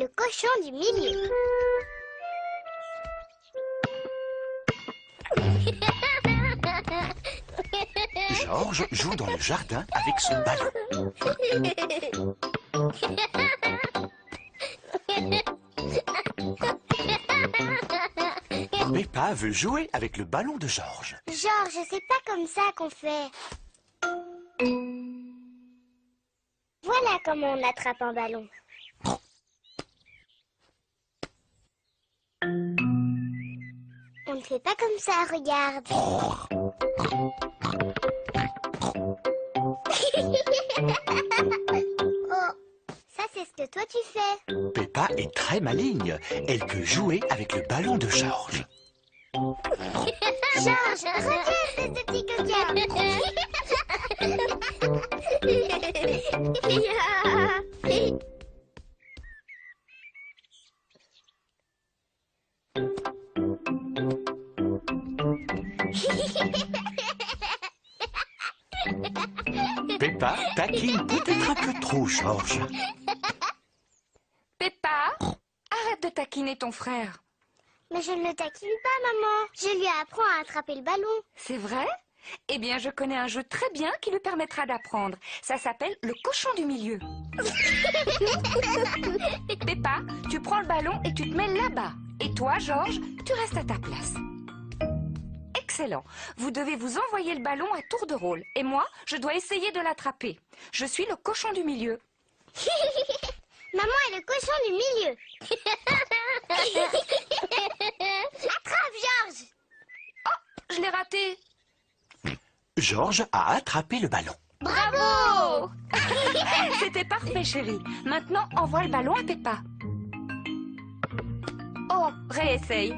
le cochon du milieu. Georges joue dans le jardin avec son ballon. Peppa veut jouer avec le ballon de Georges. Georges, c'est pas comme ça qu'on fait. Voilà comment on attrape un ballon. On ne fait pas comme ça, regarde. Oh, ça c'est ce que toi tu fais. Peppa est très maligne. Elle peut jouer avec le ballon de Georges. Georges, regarde ce petit coquin. Peppa taquine peut-être un peu trop Georges. Peppa, arrête de taquiner ton frère. Mais je ne le taquine pas, maman. Je lui apprends à attraper le ballon. C'est vrai? Eh bien, je connais un jeu très bien qui lui permettra d'apprendre. Ça s'appelle le cochon du milieu. Peppa, tu prends le ballon et tu te mets là-bas. Et toi, Georges, tu restes à ta place. Excellent. Vous devez vous envoyer le ballon à tour de rôle. Et moi, je dois essayer de l'attraper. Je suis le cochon du milieu. Maman est le cochon du milieu. Attrape, Georges. Oh, je l'ai raté. Georges a attrapé le ballon. Bravo! C'était parfait, chérie. Maintenant, envoie le ballon à Peppa. Oh, réessaye.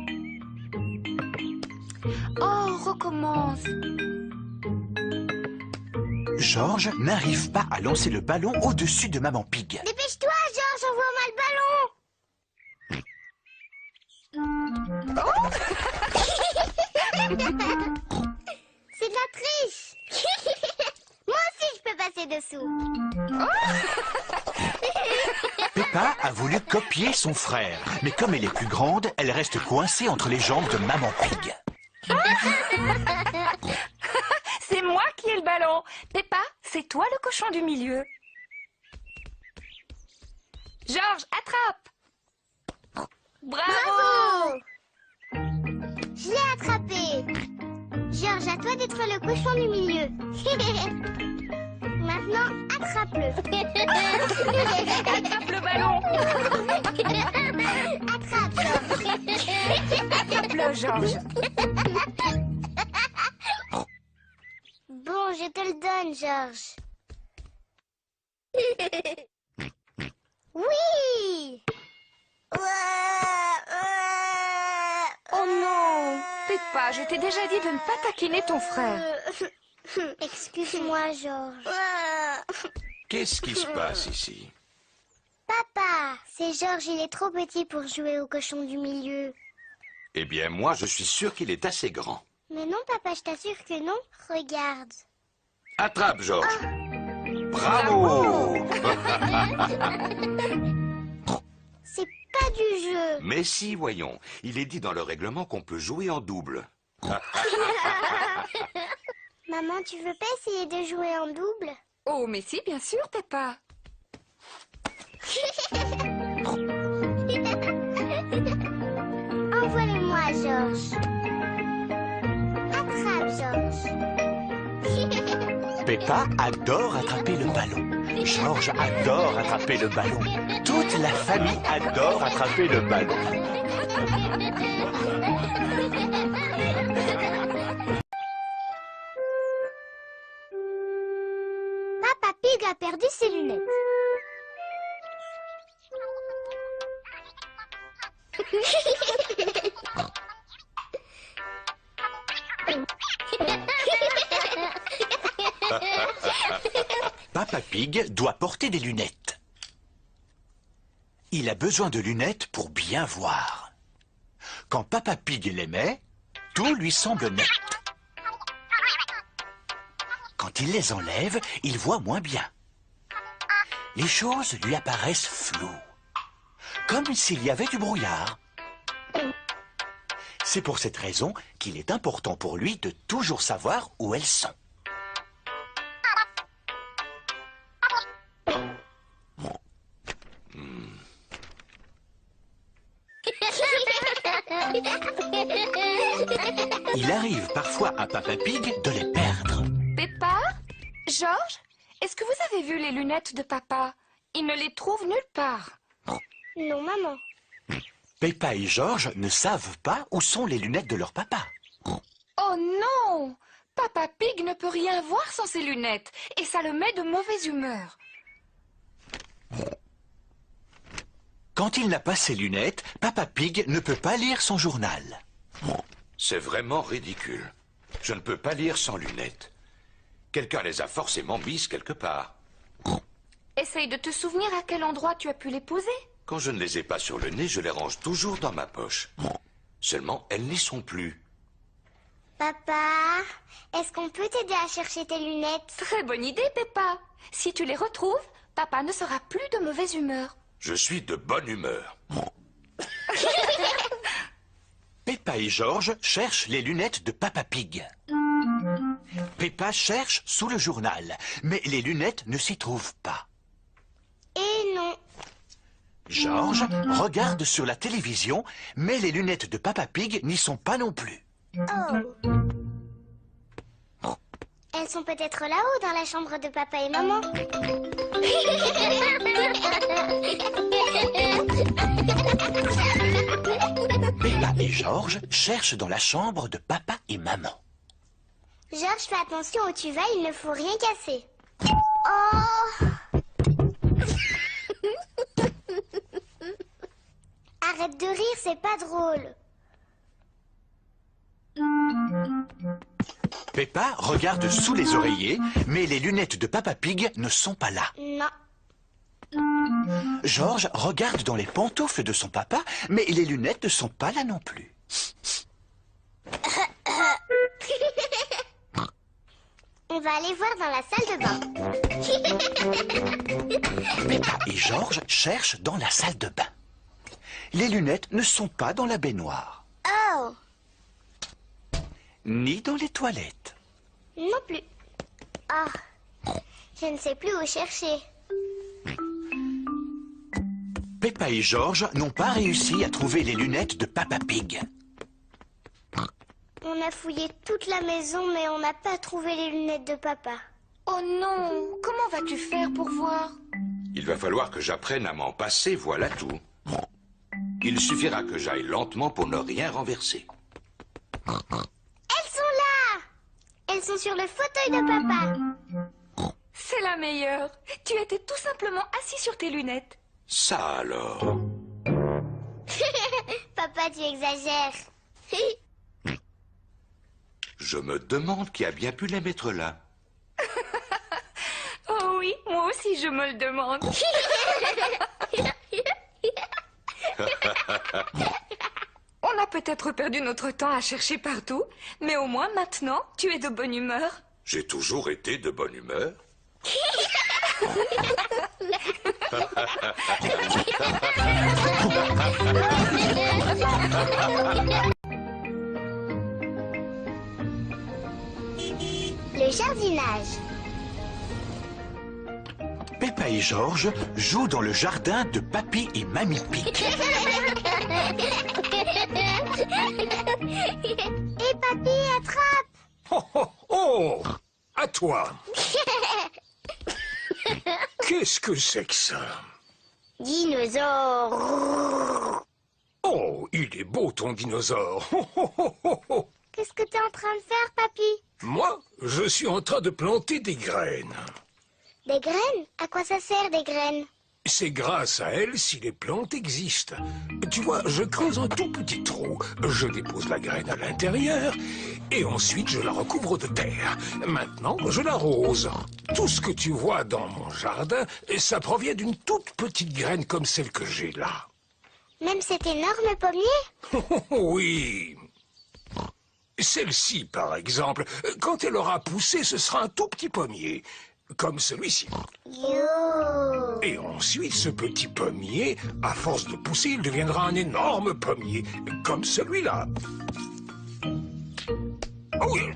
Oh, recommence. Georges n'arrive pas à lancer le ballon au-dessus de Maman Pig. Dépêche-toi, Georges, envoie-moi le ballon. C'est de la triche. Moi aussi, je peux passer dessous. Peppa a voulu copier son frère, mais comme elle est plus grande, elle reste coincée entre les jambes de Maman Pig. C'est moi qui ai le ballon. Peppa, c'est toi le cochon du milieu. Georges, attrape. Bravo! Je l'ai attrapé. Georges, à toi d'être le cochon du milieu. Maintenant, attrape-le. Attrape le ballon. Attrape, Attrape-le, Georges. Bon, je te le donne, Georges. Oui! Oh non! Peppa, je t'ai déjà dit de ne pas taquiner ton frère. Excuse-moi, Georges. Qu'est-ce qui se passe ici? Papa, c'est Georges, il est trop petit pour jouer au cochon du milieu. Eh bien, moi, je suis sûr qu'il est assez grand. Mais non, papa, je t'assure que non. Regarde. Attrape, Georges. Bravo! C'est pas du jeu. Mais si, voyons. Il est dit dans le règlement qu'on peut jouer en double. Maman, tu veux pas essayer de jouer en double? Oh, mais si, bien sûr, Peppa. Envoie-le-moi, Georges. Attrape, Georges. Peppa adore attraper le ballon. Georges adore attraper le ballon. Toute la famille adore attraper le ballon. Papa Pig a perdu ses lunettes. Papa Pig doit porter des lunettes. Il a besoin de lunettes pour bien voir. Quand Papa Pig les met, tout lui semble net. Quand il les enlève, il voit moins bien. Les choses lui apparaissent floues. comme s'il y avait du brouillard. C'est pour cette raison qu'il est important pour lui de toujours savoir où elles sont. Il arrive parfois à Papa Pig de les perdre. Peppa? Georges? Est-ce que vous avez vu les lunettes de papa? Il ne les trouve nulle part. Non, maman. Peppa et Georges ne savent pas où sont les lunettes de leur papa. Oh non! Papa Pig ne peut rien voir sans ses lunettes et ça le met de mauvaise humeur. Quand il n'a pas ses lunettes, Papa Pig ne peut pas lire son journal. C'est vraiment ridicule. Je ne peux pas lire sans lunettes. Quelqu'un les a forcément mises quelque part. Essaye de te souvenir à quel endroit tu as pu les poser. Quand je ne les ai pas sur le nez, je les range toujours dans ma poche. Seulement, elles n'y sont plus. Papa, est-ce qu'on peut t'aider à chercher tes lunettes? Très bonne idée, Peppa. Si tu les retrouves, papa ne sera plus de mauvaise humeur. Je suis de bonne humeur. Peppa et Georges cherchent les lunettes de Papa Pig. Peppa cherche sous le journal, mais les lunettes ne s'y trouvent pas. Et non. Georges regarde sur la télévision, mais les lunettes de Papa Pig n'y sont pas non plus. Oh. Elles sont peut-être là-haut dans la chambre de papa et maman. Peppa et Georges cherchent dans la chambre de papa et maman. Georges, fais attention où tu vas, il ne faut rien casser. Oh! Arrête de rire, c'est pas drôle. Peppa regarde sous les oreillers, mais les lunettes de Papa Pig ne sont pas là. Non. Georges regarde dans les pantoufles de son papa, mais les lunettes ne sont pas là non plus. On va aller voir dans la salle de bain. Peppa et Georges cherchent dans la salle de bain. Les lunettes ne sont pas dans la baignoire, Oh! ni dans les toilettes. Non plus. Oh, je ne sais plus où chercher. Peppa et Georges n'ont pas réussi à trouver les lunettes de Papa Pig. On a fouillé toute la maison, mais on n'a pas trouvé les lunettes de papa. Oh non! Comment vas-tu faire pour voir? Il va falloir que j'apprenne à m'en passer, voilà tout. Il suffira que j'aille lentement pour ne rien renverser. Elles sont là! Elles sont sur le fauteuil de papa. C'est la meilleure. Tu étais tout simplement assis sur tes lunettes. Ça alors. Papa, tu exagères. Je me demande qui a bien pu les mettre là. Oh oui, moi aussi je me le demande. On a peut-être perdu notre temps à chercher partout, mais au moins maintenant, tu es de bonne humeur. J'ai toujours été de bonne humeur. Le jardinage. Peppa et Georges jouent dans le jardin de Papy et Mamie Pig. Et papy, attrape! Oh, oh, oh! À toi! Qu'est-ce que c'est que ça? Dinosaure! Oh, il est beau ton dinosaure! Oh, oh, oh, oh, oh. Qu'est-ce que t'es en train de faire, papy? Moi, je suis en train de planter des graines. Des graines? À quoi ça sert, des graines? C'est grâce à elles si les plantes existent. Tu vois, je creuse un tout petit trou, je dépose la graine à l'intérieur, et ensuite je la recouvre de terre. Maintenant, je l'arrose. Tout ce que tu vois dans mon jardin, ça provient d'une toute petite graine comme celle que j'ai là. Même cet énorme pommier? Oui. Celle-ci, par exemple, quand elle aura poussé, ce sera un tout petit pommier, comme celui-ci. Yo! Et ensuite, ce petit pommier, à force de pousser, il deviendra un énorme pommier, comme celui-là. Oh oui.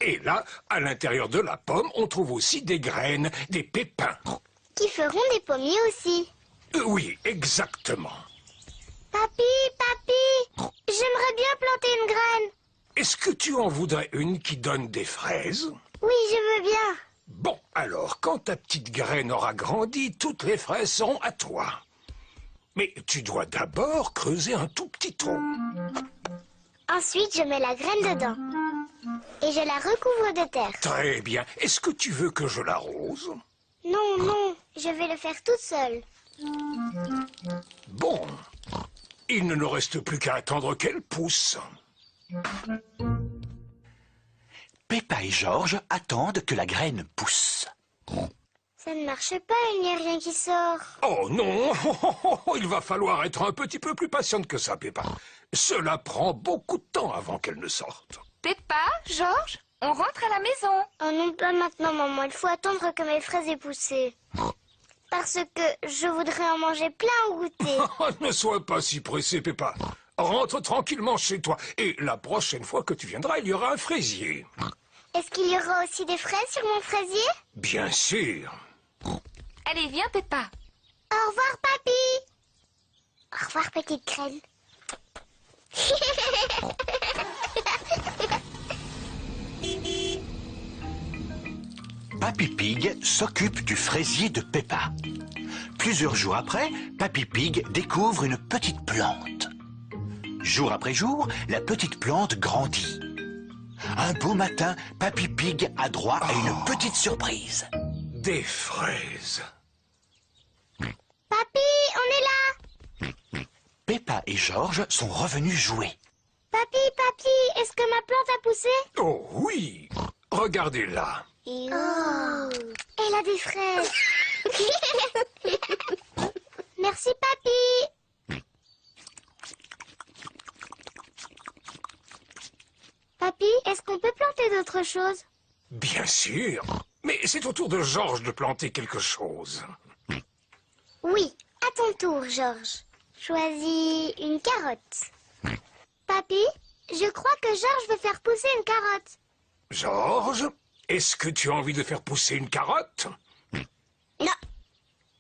Et là, à l'intérieur de la pomme, on trouve aussi des graines, des pépins. Qui feront des pommiers aussi. Oui, exactement. Papy, j'aimerais bien planter une graine. Est-ce que tu en voudrais une qui donne des fraises? Oui, je veux bien. Bon, alors, quand ta petite graine aura grandi, toutes les fraises seront à toi. Mais tu dois d'abord creuser un tout petit trou. Ensuite, je mets la graine dedans. Et je la recouvre de terre. Très bien. Est-ce que tu veux que je l'arrose? Non, je vais le faire toute seule. Bon. Il ne nous reste plus qu'à attendre qu'elle pousse. Peppa et Georges attendent que la graine pousse. Ça ne marche pas, il n'y a rien qui sort. Oh non. Il va falloir être un petit peu plus patiente que ça, Peppa. Cela prend beaucoup de temps avant qu'elle ne sorte. Peppa, Georges, on rentre à la maison. Oh non, pas maintenant, maman. Il faut attendre que mes fraises aient poussé. Parce que je voudrais en manger plein au goûter. Ne sois pas si pressée, Peppa. Rentre tranquillement chez toi. Et la prochaine fois que tu viendras, il y aura un fraisier. Est-ce qu'il y aura aussi des fraises sur mon fraisier? Bien sûr. Allez, viens, Peppa. Au revoir, papy. Au revoir, petite graine. Papy Pig s'occupe du fraisier de Peppa. Plusieurs jours après, Papy Pig découvre une petite plante. Jour après jour, la petite plante grandit. Un beau matin, Papy Pig a droit à une petite surprise. Des fraises. Papy, on est là. Peppa et Georges sont revenus jouer. Papy, est-ce que ma plante a poussé? Oh oui. Regardez-la. Oh, elle a des fraises. Merci, papy. Papy, est-ce qu'on peut planter d'autres choses? Bien sûr. Mais c'est au tour de Georges de planter quelque chose. Oui, à ton tour, Georges. Choisis une carotte. Papy, je crois que Georges veut faire pousser une carotte. Georges, est-ce que tu as envie de faire pousser une carotte? Non.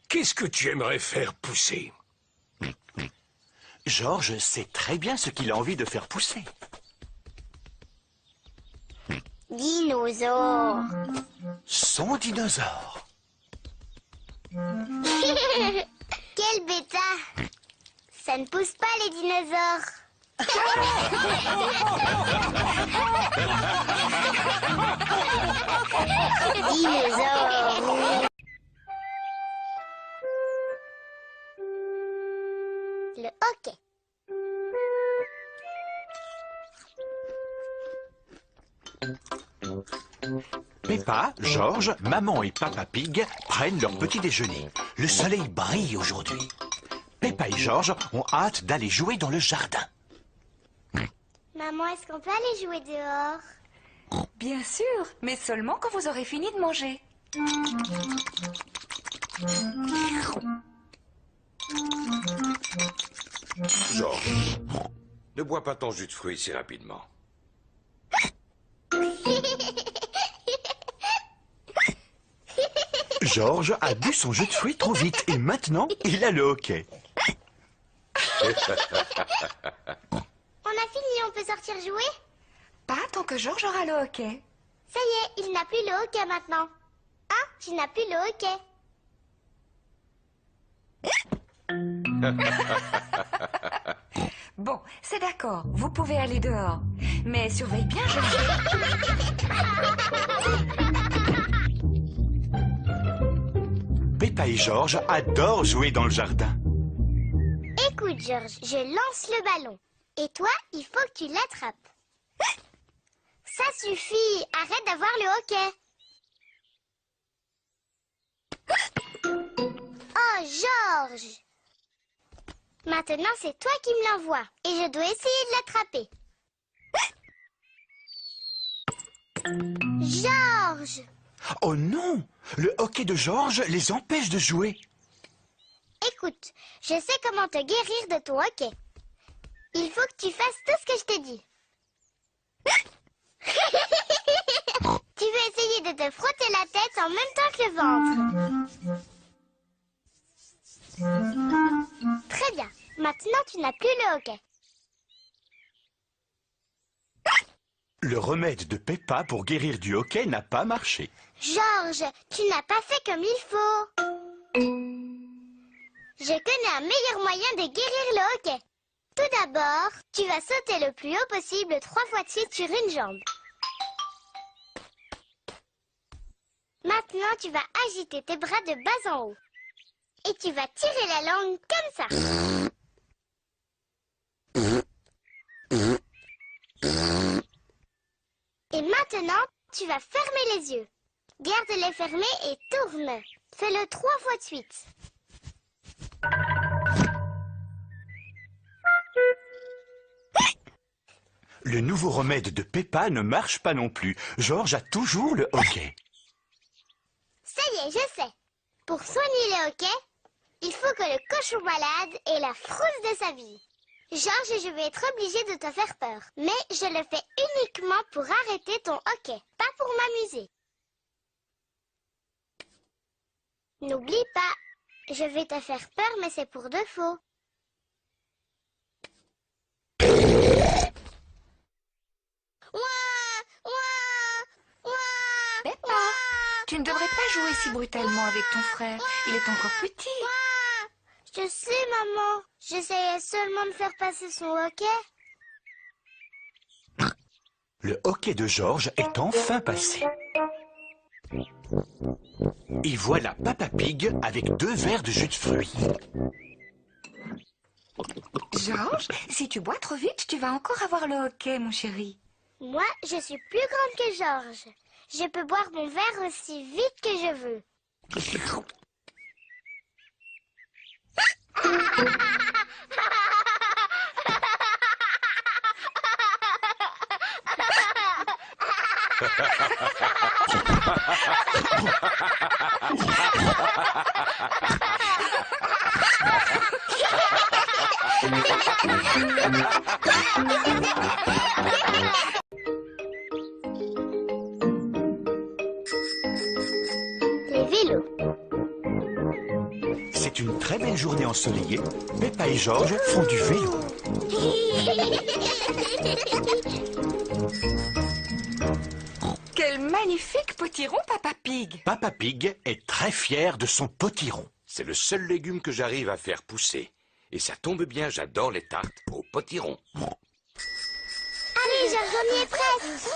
Qu'est-ce que tu aimerais faire pousser? Georges sait très bien ce qu'il a envie de faire pousser. Dinosaure. Son dinosaure. Quel bêta. Ça ne pousse pas les dinosaures. Dinosaure. Le hockey. Peppa, Georges, maman et Papa Pig prennent leur petit déjeuner. Le soleil brille aujourd'hui. Peppa et Georges ont hâte d'aller jouer dans le jardin. Maman, est-ce qu'on peut aller jouer dehors? Bien sûr, mais seulement quand vous aurez fini de manger. Georges, ne bois pas ton jus de fruits si rapidement. Georges a bu son jus de fruits trop vite et maintenant il a le hockey. On a fini, on peut sortir jouer? Pas tant que Georges aura le hockey. Ça y est, il n'a plus le hockey maintenant. Ah, tu n'as plus le hockey. Bon, c'est d'accord, vous pouvez aller dehors. Mais surveille bien, Georges. Peppa et Georges adorent jouer dans le jardin. Écoute, Georges, je lance le ballon. Et toi, il faut que tu l'attrapes. Ça suffit, arrête d'avoir le hockey. Oh, Georges! Maintenant, c'est toi qui me l'envoies. Et je dois essayer de l'attraper. Georges! Oh non! Le hoquet de Georges les empêche de jouer. Écoute, je sais comment te guérir de ton hoquet. Il faut que tu fasses tout ce que je t'ai dit. Tu veux essayer de te frotter la tête en même temps que le ventre. Très bien. Maintenant, tu n'as plus le hoquet. Le remède de Peppa pour guérir du hoquet n'a pas marché. Georges, tu n'as pas fait comme il faut. Je connais un meilleur moyen de guérir le hoquet. Tout d'abord, tu vas sauter le plus haut possible 3 fois de suite sur une jambe. Maintenant, tu vas agiter tes bras de bas en haut. Et tu vas tirer la langue comme ça. Et maintenant, tu vas fermer les yeux. Garde-les fermés et tourne. Fais-le 3 fois de suite. Le nouveau remède de Peppa ne marche pas non plus. Georges a toujours le hoquet. Ça y est, je sais. Pour soigner le hoquet, il faut que le cochon malade ait la frousse de sa vie. Georges, je vais être obligée de te faire peur. Mais je le fais uniquement pour arrêter ton hoquet, pas pour m'amuser. N'oublie pas, je vais te faire peur, mais c'est pour de faux. Peppa, tu ne devrais pas jouer si brutalement avec ton frère. Il est encore petit. Je sais, maman. J'essayais seulement de faire passer son hoquet. Le hoquet de Georges est enfin passé. Et voilà Papa Pig avec 2 verres de jus de fruits. Georges, si tu bois trop vite, tu vas encore avoir le hoquet, mon chéri. Moi, je suis plus grande que Georges. Je peux boire mon verre aussi vite que je veux. Les vélos. C'est une très belle journée ensoleillée. Peppa et Georges font du vélo. Quel magnifique potiron, Papa Pig. Papa Pig est très fier de son potiron. C'est le seul légume que j'arrive à faire pousser. Et ça tombe bien, j'adore les tartes au potiron. Allez, Georges, on y est presque.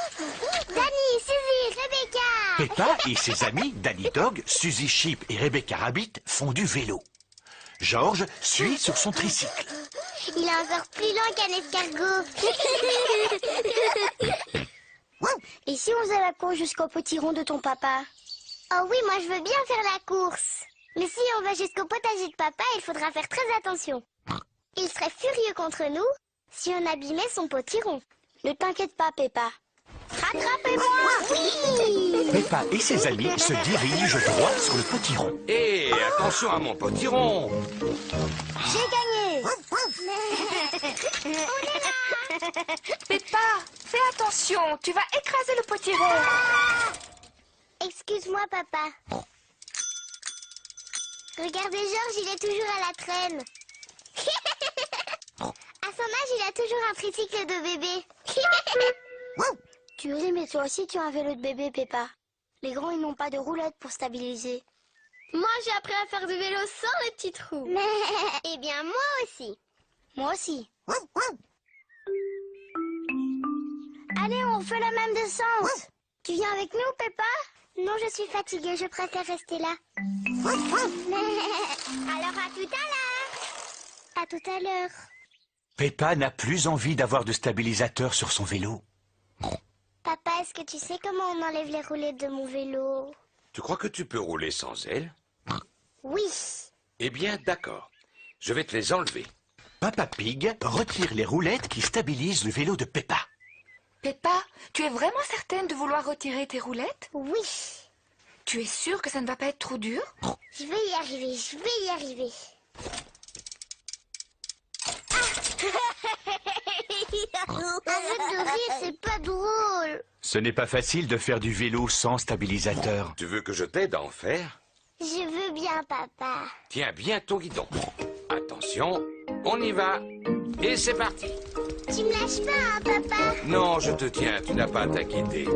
Danny, Suzy, Rebecca. Peppa et ses amis, Danny Dog, Suzy Sheep et Rebecca Rabbit, font du vélo. Georges suit sur son tricycle. Il est encore plus lent qu'un escargot. Et si on faisait la course jusqu'au potiron de ton papa? Oh oui, moi je veux bien faire la course. Mais si on va jusqu'au potager de papa, il faudra faire très attention. Il serait furieux contre nous si on abîmait son potiron. Ne t'inquiète pas, Peppa. Rattrapez-moi! Oui! Peppa et ses amis se dirigent droit sur le potiron. Hé, attention à mon potiron! J'ai gagné! Peppa, fais attention, tu vas écraser le potiron. Excuse-moi, papa. Regardez, Georges, il est toujours à la traîne. À son âge, il a toujours un tricycle de bébé. Tu ris, mais toi aussi, tu as un vélo de bébé, Peppa. Les grands, ils n'ont pas de roulette pour stabiliser. Moi, j'ai appris à faire du vélo sans les petits trous. Eh bien, moi aussi. Moi aussi. Allez, on fait la même descente. Tu viens avec nous, Peppa? Non, je suis fatiguée, je préfère rester là. Alors, à tout à l'heure. À tout à l'heure. Peppa n'a plus envie d'avoir de stabilisateur sur son vélo. Papa, est-ce que tu sais comment on enlève les roulettes de mon vélo? Tu crois que tu peux rouler sans elles? Oui. Eh bien, d'accord. Je vais te les enlever. Papa Pig retire les roulettes qui stabilisent le vélo de Peppa. Peppa, tu Tu es vraiment certaine de vouloir retirer tes roulettes? Oui, Tu es sûre que ça ne va pas être trop dur? je vais y arriver, je vais y arriver. Arrête de rire, c'est pas drôle. Ce n'est pas facile de faire du vélo sans stabilisateur. Tu veux que je t'aide à en faire? Je veux bien, papa. Tiens bien ton guidon. Attention, on y va. Et c'est parti. Tu me lâches pas, hein, papa? Non, je te tiens, tu n'as pas à t'inquiéter.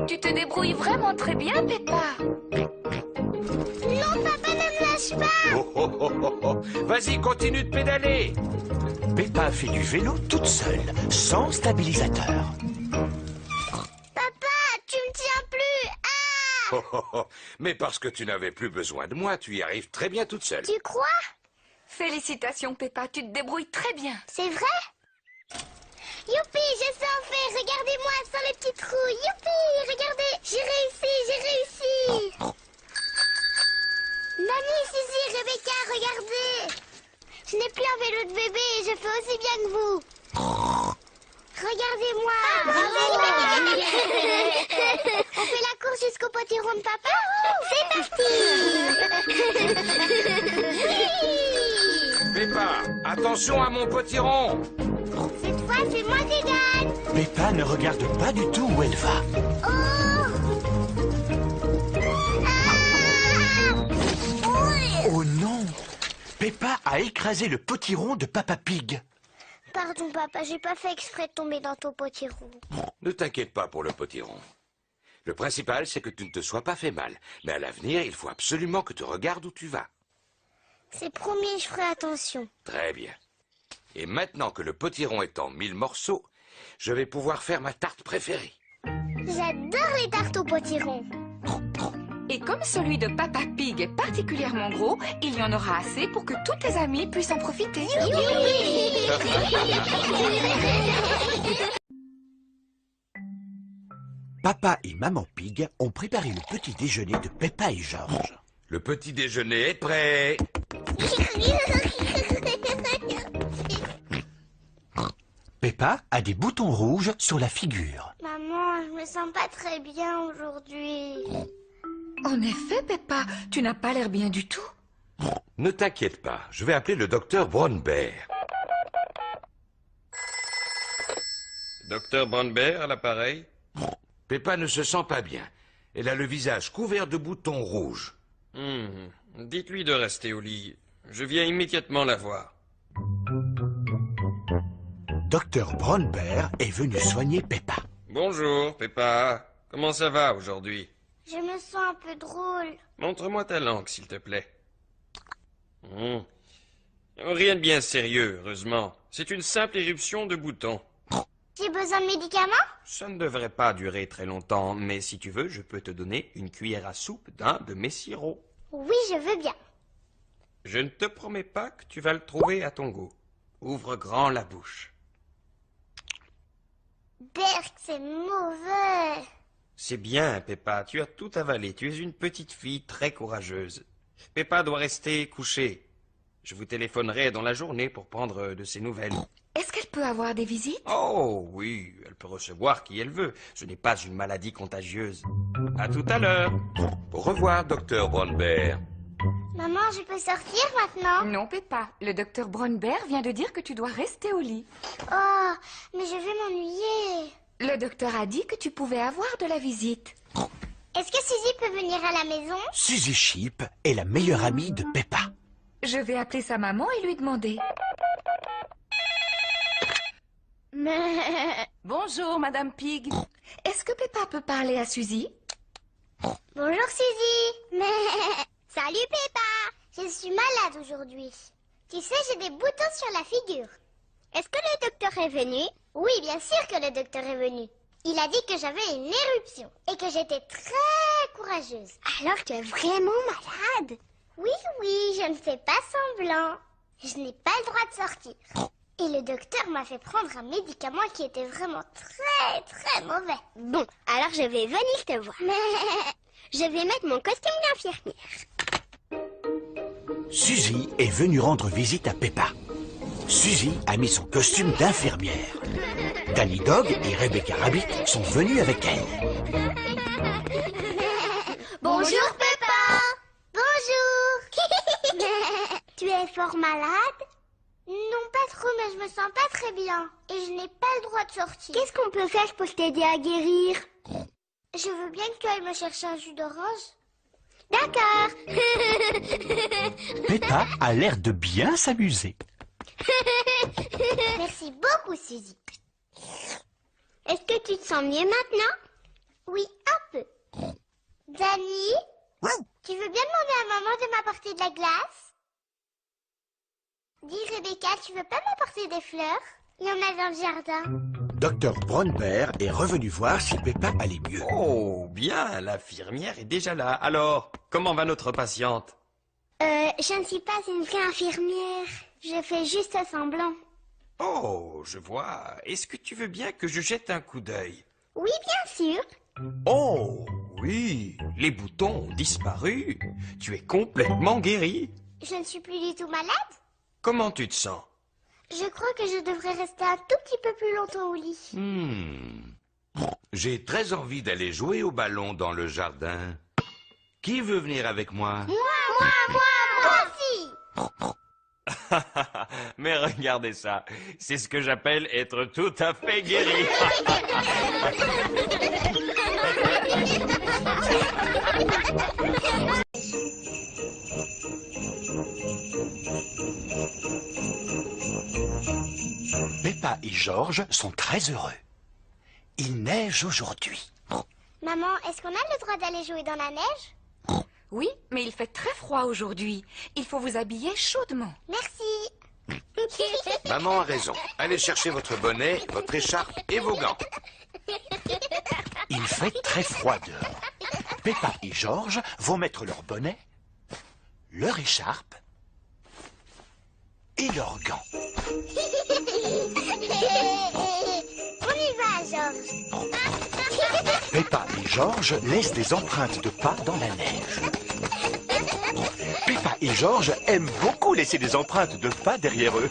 Tu te débrouilles vraiment très bien, Peppa. Non, papa, ne me lâche pas. Oh, oh, oh, oh, oh. Vas-y, continue de pédaler. Peppa fait du vélo toute seule, sans stabilisateur. Papa, tu me tiens plus. Ah! Oh, oh, oh. Mais parce que tu n'avais plus besoin de moi, tu y arrives très bien toute seule. Tu crois? Félicitations, Peppa, tu te débrouilles très bien. C'est vrai? Youpi, je sais en faire. Regardez-moi sans les petits trous. Youpi, regardez. J'ai réussi, j'ai réussi. Nani, Suzy, Rebecca, regardez. Je n'ai plus un vélo de bébé et je fais aussi bien que vous. Regardez-moi. On fait la course jusqu'au potiron de papa? C'est parti. Peppa, attention à mon potiron. Cette fois, c'est moi qui gagne. Peppa ne regarde pas du tout où elle va. Oh! Ah! Oui! Oh non! Peppa a écrasé le potiron de Papa Pig. Pardon, papa, j'ai pas fait exprès de tomber dans ton potiron. Ne t'inquiète pas pour le potiron. Le principal, c'est que tu ne te sois pas fait mal. Mais à l'avenir, il faut absolument que tu regardes où tu vas. C'est promis, je ferai attention. Très bien. Et maintenant que le potiron est en 1000 morceaux, je vais pouvoir faire ma tarte préférée. J'adore les tartes au potiron. Et comme celui de Papa Pig est particulièrement gros, il y en aura assez pour que tous tes amis puissent en profiter. Papa et Maman Pig ont préparé le petit déjeuner de Peppa et George. Le petit déjeuner est prêt. Peppa a des boutons rouges sur la figure. Maman, je me sens pas très bien aujourd'hui. En effet, Peppa, tu n'as pas l'air bien du tout. Ne t'inquiète pas, je vais appeler le docteur Brownbear. Docteur Brownbear à l'appareil? Peppa ne se sent pas bien. Elle a le visage couvert de boutons rouges. Dites-lui de rester au lit. Je viens immédiatement la voir. Docteur Brownbear est venu soigner Peppa. Bonjour, Peppa. Comment ça va aujourd'hui? Je me sens un peu drôle. Montre-moi ta langue, s'il te plaît. Rien de bien sérieux, heureusement. C'est une simple éruption de boutons. J'ai besoin de médicaments? Ça ne devrait pas durer très longtemps, mais si tu veux, je peux te donner une cuillère à soupe d'un de mes sirops. Oui, je veux bien. Je ne te promets pas que tu vas le trouver à ton goût. Ouvre grand la bouche. Berk, c'est mauvais. C'est bien, Peppa, tu as tout avalé. Tu es une petite fille très courageuse. Peppa doit rester couchée. Je vous téléphonerai dans la journée pour prendre de ses nouvelles. Est-ce qu'elle peut avoir des visites? Oh, oui, elle peut recevoir qui elle veut. Ce n'est pas une maladie contagieuse. À tout à l'heure. Au revoir, docteur Brownbear. Maman, je peux sortir maintenant? Non, Peppa. Le docteur Brownbear vient de dire que tu dois rester au lit. Oh, mais je vais m'ennuyer. Le docteur a dit que tu pouvais avoir de la visite. Est-ce que Suzy peut venir à la maison? Suzy Sheep est la meilleure amie de Peppa. Je vais appeler sa maman et lui demander. Bonjour, Madame Pig. Est-ce que Peppa peut parler à Suzy? Bonjour Suzy. Salut Peppa. Je suis malade aujourd'hui. Tu sais, j'ai des boutons sur la figure. Est-ce que le docteur est venu? Oui, bien sûr que le docteur est venu. Il a dit que j'avais une éruption et que j'étais très courageuse. Alors tu es vraiment malade? Oui, je ne fais pas semblant. Je n'ai pas le droit de sortir. Et le docteur m'a fait prendre un médicament qui était vraiment très, très mauvais. Bon, alors je vais venir te voir. Je vais mettre mon costume d'infirmière. Suzy est venue rendre visite à Peppa. Suzy a mis son costume d'infirmière. Danny Dog et Rebecca Rabbit sont venus avec elle. Bonjour, Peppa. Bonjour. Tu es fort malade? Non, pas trop, mais je me sens pas très bien. Et je n'ai pas le droit de sortir. Qu'est-ce qu'on peut faire pour t'aider à guérir? Je veux bien que tu ailles me chercher un jus d'orange. D'accord. Peppa a l'air de bien s'amuser. Merci beaucoup, Suzy. Est-ce que tu te sens mieux maintenant? Oui, un peu. Danny, tu veux bien demander à maman de m'apporter de la glace? Dis, Rebecca, tu veux pas m'apporter des fleurs? Il y en a dans le jardin. Dr Brown Bear est revenu voir si Peppa allait mieux. Oh, bien, l'infirmière est déjà là. Alors, comment va notre patiente? Je ne suis pas une vraie infirmière. Je fais juste semblant. Oh, je vois. Est-ce que tu veux bien que je jette un coup d'œil? Oui, bien sûr. Oh, oui, les boutons ont disparu. Tu es complètement guérie. Je ne suis plus du tout malade. Comment tu te sens? Je crois que je devrais rester un tout petit peu plus longtemps au lit. J'ai très envie d'aller jouer au ballon dans le jardin. Qui veut venir avec moi? Moi aussi. Mais regardez ça, c'est ce que j'appelle être tout à fait guéri. Peppa et George sont très heureux. Il neige aujourd'hui. Maman, est-ce qu'on a le droit d'aller jouer dans la neige? Oui, mais il fait très froid aujourd'hui. Il faut vous habiller chaudement. Merci. Maman a raison. Allez chercher votre bonnet, votre écharpe et vos gants. Il fait très froid dehors. Peppa et George vont mettre leur bonnet, leur écharpe et leurs gants. On y va, George. Peppa et George laissent des empreintes de pas dans la neige. Peppa et George aiment beaucoup laisser des empreintes de pas derrière eux.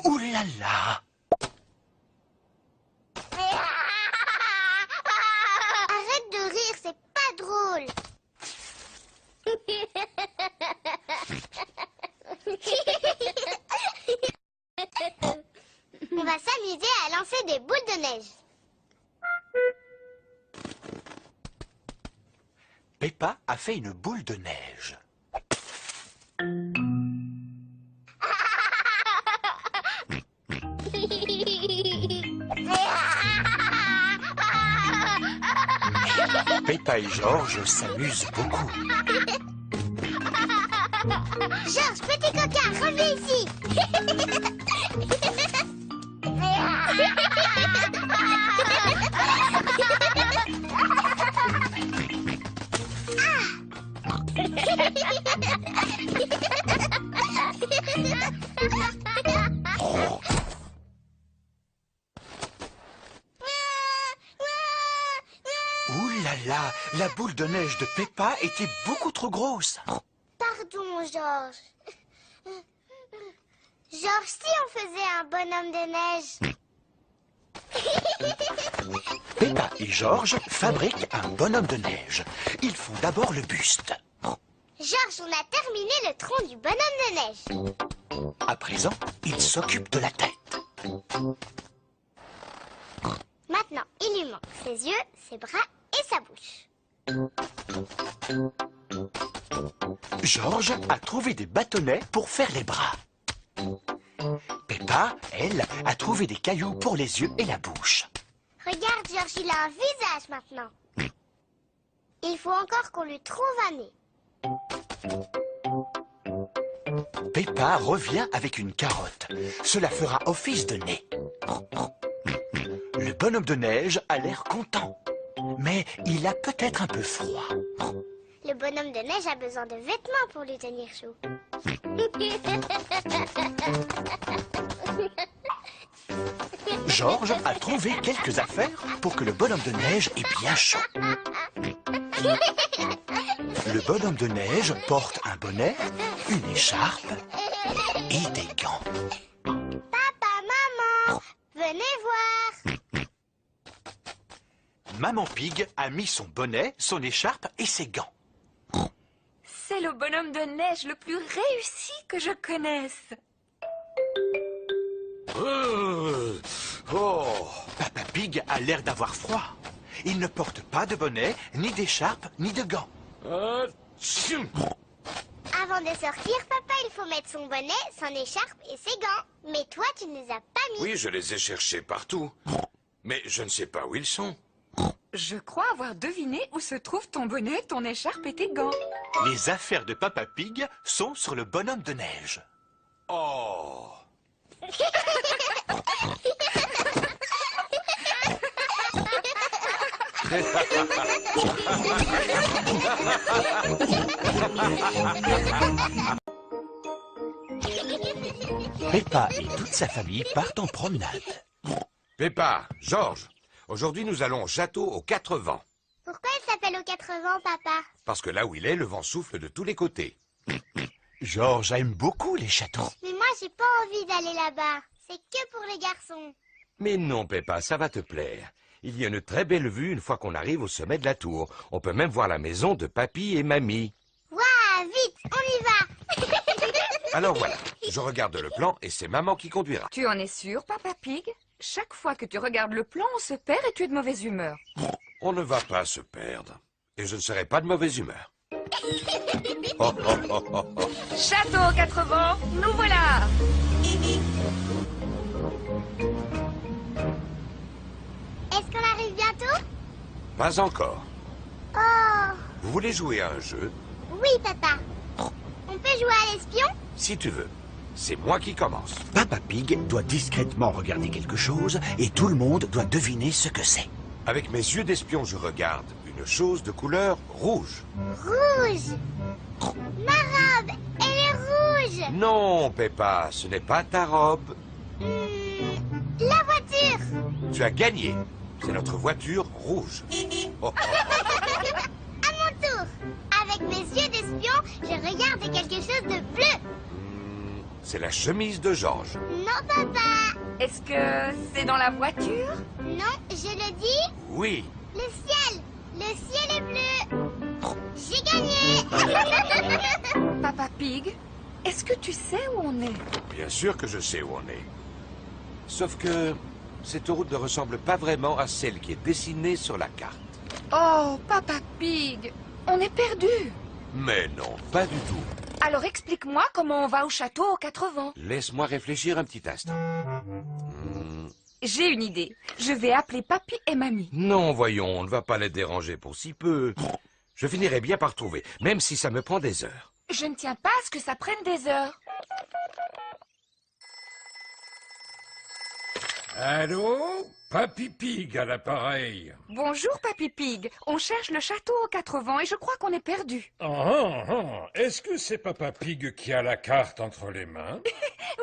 Ouh là là! Arrête de rire, c'est pas drôle. On va s'amuser à lancer des boules de neige. Peppa a fait une boule de neige. Peppa et George s'amusent beaucoup. George, petit coquin, reviens ici. Ouh là là! La boule de neige de Peppa était beaucoup trop grosse. Pardon, George. George, si on faisait un bonhomme de neige. Peppa et George fabriquent un bonhomme de neige. Ils font d'abord le buste. George, on a terminé le tronc du bonhomme de neige. À présent, ils s'occupent de la tête. Maintenant, il lui manque ses yeux, ses bras et sa bouche. George a trouvé des bâtonnets pour faire les bras. Peppa, elle, a trouvé des cailloux pour les yeux et la bouche. Regarde, George, il a un visage maintenant. Il faut encore qu'on lui trouve un nez. Peppa revient avec une carotte. Cela fera office de nez. Le bonhomme de neige a l'air content. Mais il a peut-être un peu froid. Le bonhomme de neige a besoin de vêtements pour lui tenir chaud. George a trouvé quelques affaires pour que le bonhomme de neige ait bien chaud. Le bonhomme de neige porte un bonnet, une écharpe et des gants. Papa, maman, venez voir. Maman Pig a mis son bonnet, son écharpe et ses gants. C'est le bonhomme de neige le plus réussi que je connaisse. Papa Pig a l'air d'avoir froid. Il ne porte pas de bonnet, ni d'écharpe, ni de gants. Avant de sortir, papa, il faut mettre son bonnet, son écharpe et ses gants. Mais toi, tu ne les as pas mis. Oui, je les ai cherchés partout. Mais je ne sais pas où ils sont. Je crois avoir deviné où se trouvent ton bonnet, ton écharpe et tes gants. Les affaires de Papa Pig sont sur le bonhomme de neige. Oh! Peppa et toute sa famille partent en promenade. Peppa, Georges, aujourd'hui nous allons au château aux 4 vents. Pourquoi il s'appelle aux 4 vents, papa? Parce que là où il est, le vent souffle de tous les côtés. Georges aime beaucoup les châteaux. Mais moi, j'ai pas envie d'aller là-bas. C'est que pour les garçons. Mais non, Peppa, ça va te plaire. Il y a une très belle vue une fois qu'on arrive au sommet de la tour. On peut même voir la maison de Papy et Mamie. Waouh, vite, on y va. Alors voilà, je regarde le plan et c'est maman qui conduira. Tu en es sûr, Papa Pig? Chaque fois que tu regardes le plan, on se perd et tu es de mauvaise humeur. On ne va pas se perdre. Et je ne serai pas de mauvaise humeur. Oh, oh, oh, oh, oh. Château aux 4 vents, nous voilà! Est-ce qu'on arrive bientôt? Pas encore. Oh, Vous voulez jouer à un jeu? oui, papa. On peut jouer à l'espion? Si tu veux. C'est moi qui commence. Papa Pig doit discrètement regarder quelque chose et tout le monde doit deviner ce que c'est. Avec mes yeux d'espion, je regarde une chose de couleur rouge. Rouge. Ma robe, elle est rouge. Non, Peppa, ce n'est pas ta robe. La voiture. Tu as gagné. C'est notre voiture rouge. Oh, oh. À mon tour. Avec mes yeux d'espion, je regarde quelque chose de bleu. C'est la chemise de Georges. Non, papa. Est-ce que c'est dans la voiture? Non, je le dis. Oui. Le ciel. Le ciel est bleu. J'ai gagné. Papa Pig, est-ce que tu sais où on est? Bien sûr que je sais où on est. Sauf que cette route ne ressemble pas vraiment à celle qui est dessinée sur la carte. Oh, Papa Pig, on est perdu. Mais non, pas du tout. Alors explique-moi comment on va au château aux 4 vents. Laisse-moi réfléchir un petit instant. J'ai une idée. Je vais appeler Papy et Mamie. Non, voyons, on ne va pas les déranger pour si peu. Je finirai bien par trouver, même si ça me prend des heures. Je ne tiens pas à ce que ça prenne des heures. Allô? Papy Pig à l'appareil. Bonjour, Papy Pig. On cherche le château aux 4 vents et je crois qu'on est perdu. Est-ce que c'est Papa Pig qui a la carte entre les mains?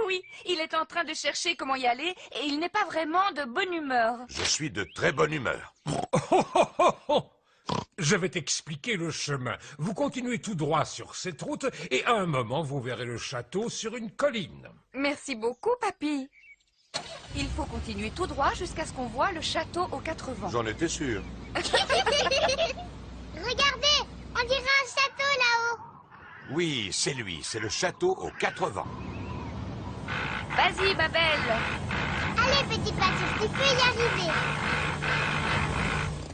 Oui, il est en train de chercher comment y aller et il n'est pas vraiment de bonne humeur. Je suis de très bonne humeur. Je vais t'expliquer le chemin. Vous continuez tout droit sur cette route et à un moment, vous verrez le château sur une colline. Merci beaucoup, Papy. Il faut continuer tout droit jusqu'à ce qu'on voit le château aux 4 vents. J'en étais sûr. Regardez, on dirait un château là-haut. Oui, c'est lui, c'est le château aux 4 vents. Vas-y, ma belle. Allez, petit Patrick, tu peux y arriver.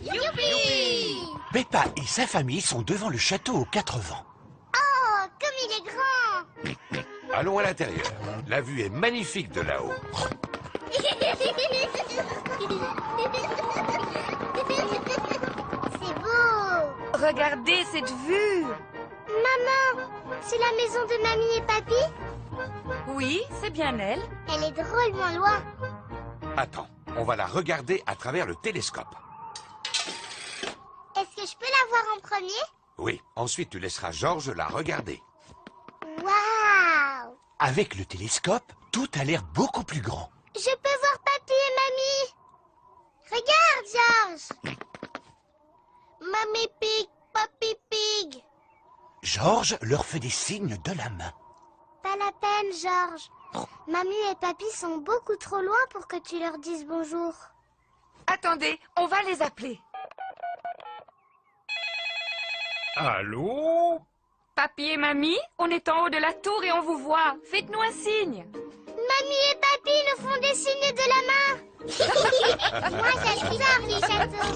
Youpi! Peppa et sa famille sont devant le château aux 4 vents. Oh, comme il est grand. Allons à l'intérieur. La vue est magnifique de là-haut. C'est beau. Regardez cette vue. Maman, c'est la maison de mamie et papy? Oui, c'est bien elle. Elle est drôlement loin. Attends, on va la regarder à travers le télescope. Est-ce que je peux la voir en premier? Oui, ensuite tu laisseras Georges la regarder. Waouh! Avec le télescope, tout a l'air beaucoup plus grand. Je peux voir papy et mamie. Regarde, Georges. Mamie Pig, Georges leur fait des signes de la main. Pas la peine, Georges. Mamie et Papy sont beaucoup trop loin pour que tu leur dises bonjour. Attendez, on va les appeler. Allô? Papy et Mamie, on est en haut de la tour et on vous voit. Faites-nous un signe. Mamie et Papy nous font des signes de la main. Moi, j'adore les châteaux.